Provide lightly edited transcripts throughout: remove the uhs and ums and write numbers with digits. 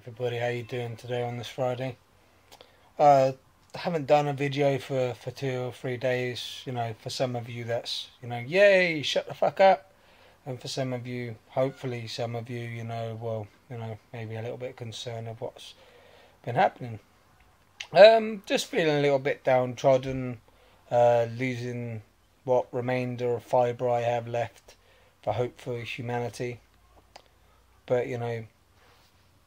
Everybody, how you doing today on this Friday? I haven't done a video for 2 or 3 days. For some of you that's, yay, shut the fuck up. And for some of you, hopefully some of you, maybe a little bit concerned of what's been happening. Just feeling a little bit downtrodden, losing what remainder of fibre I have left for hope for humanity. But,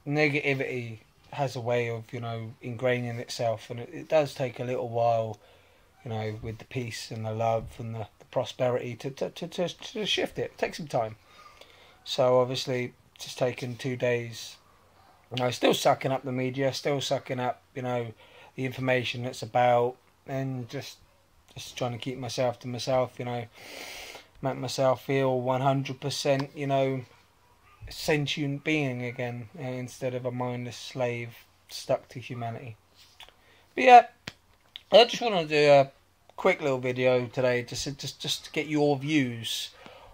negativity has a way of, ingraining itself, and it does take a little while, with the peace and the love and the prosperity to shift it. It takes some time. So obviously, just taken 2 days. Still sucking up the media, still sucking up, the information that's about, and just trying to keep myself to myself, make myself feel 100%, sentient being again, instead of a mindless slave stuck to humanity. But yeah, I just want to do a quick little video today, just to get your views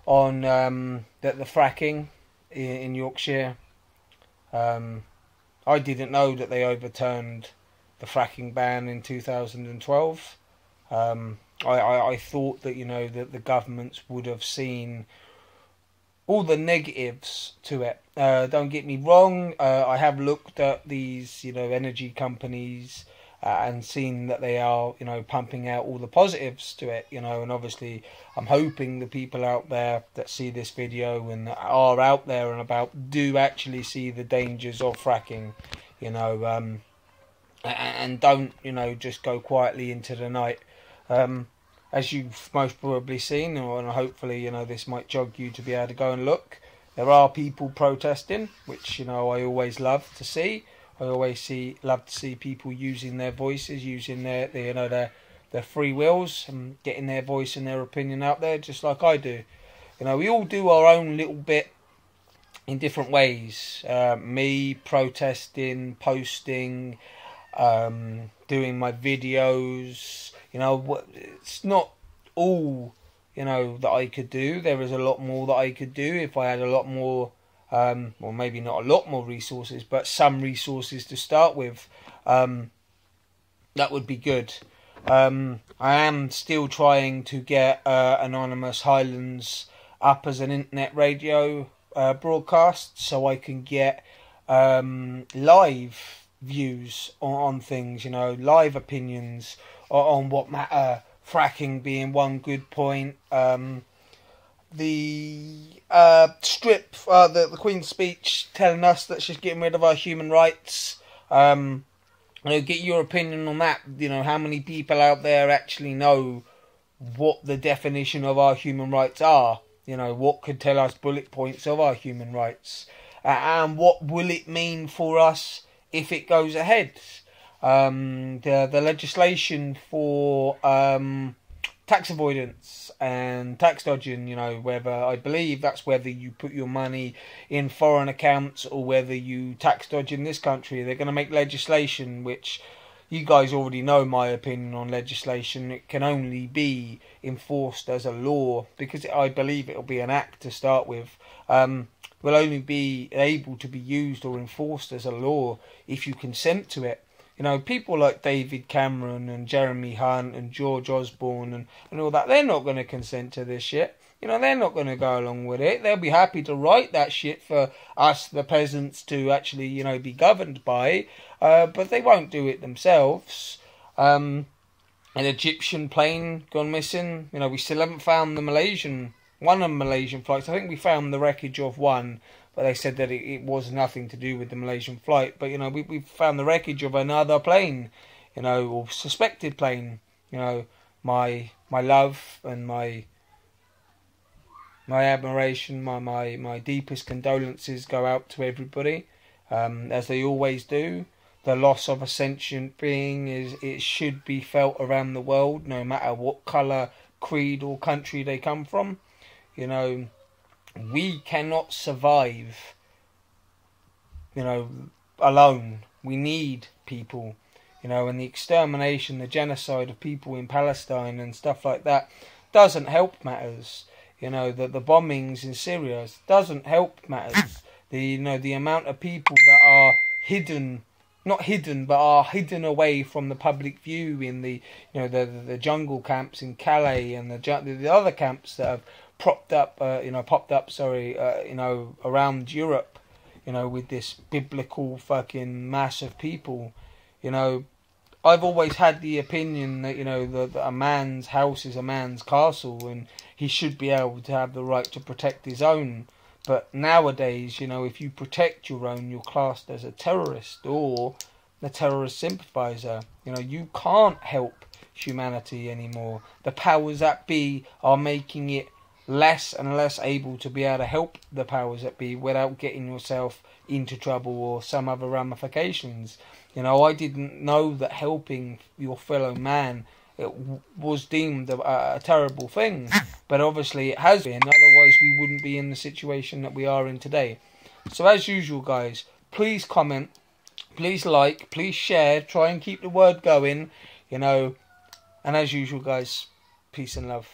on the fracking in Yorkshire. I didn't know that they overturned the fracking ban in 2012. I thought that that the governments would have seen all the negatives to it. Don't get me wrong, I have looked at these energy companies and seen that they are pumping out all the positives to it, and obviously I'm hoping the people out there that see this video and that are out there and about do actually see the dangers of fracking, and don't just go quietly into the night. As you've most probably seen, and hopefully this might jog you to be able to go and look, there are people protesting, which I always love to see. I always love to see people using their voices, using their free wills, and getting their voice and their opinion out there, just like I do. We all do our own little bit in different ways. Me protesting, posting, doing my videos. It's not all, that I could do. There is a lot more that I could do if I had a lot more, well, maybe not a lot more resources, but some resources to start with. That would be good. I am still trying to get Anonymous Highlands up as an internet radio broadcast, so I can get live views on things, live opinions on what matter, fracking being one good point, the strip, the Queen's speech telling us that she's getting rid of our human rights. Get your opinion on that. How many people out there actually know what the definition of our human rights are? What could tell us bullet points of our human rights? And what will it mean for us if it goes ahead? The legislation for tax avoidance and tax dodging, whether I believe that's whether you put your money in foreign accounts or whether you tax dodge in this country. They're going to make legislation, which you guys already know my opinion on legislation. It can only be enforced as a law, because I believe it'll be an act to start with. Will only be able to be used or enforced as a law if you consent to it. People like David Cameron and Jeremy Hunt and George Osborne and all that, they're not going to consent to this shit. They're not going to go along with it. They'll be happy to write that shit for us, the peasants, to actually, be governed by, but they won't do it themselves. An Egyptian plane gone missing. We still haven't found one of the Malaysian flights. I think we found the wreckage of one, but they said that it was nothing to do with the Malaysian flight. But, we found the wreckage of another plane, or suspected plane. My love and my admiration, my deepest condolences go out to everybody, as they always do. The loss of a sentient being it should be felt around the world, no matter what colour, creed or country they come from. We cannot survive, alone. We need people, and the extermination, the genocide of people in Palestine and stuff like that doesn't help matters. The bombings in Syria doesn't help matters. The amount of people that are hidden, not hidden, but are hidden away from the public view in the, the jungle camps in Calais and the other camps that have popped up around Europe, with this biblical fucking mass of people. I've always had the opinion that, that a man's house is a man's castle, and he should be able to have the right to protect his own. But nowadays, if you protect your own, you're classed as a terrorist or a terrorist sympathiser. You can't help humanity anymore. The powers that be are making it less and less able to be able to help the powers that be without getting yourself into trouble or some other ramifications. I didn't know that helping your fellow man was deemed a terrible thing, but obviously it has been. Otherwise, we wouldn't be in the situation that we are in today. So, as usual, guys, please comment, please like, please share. Try and keep the word going, And as usual, guys, peace and love.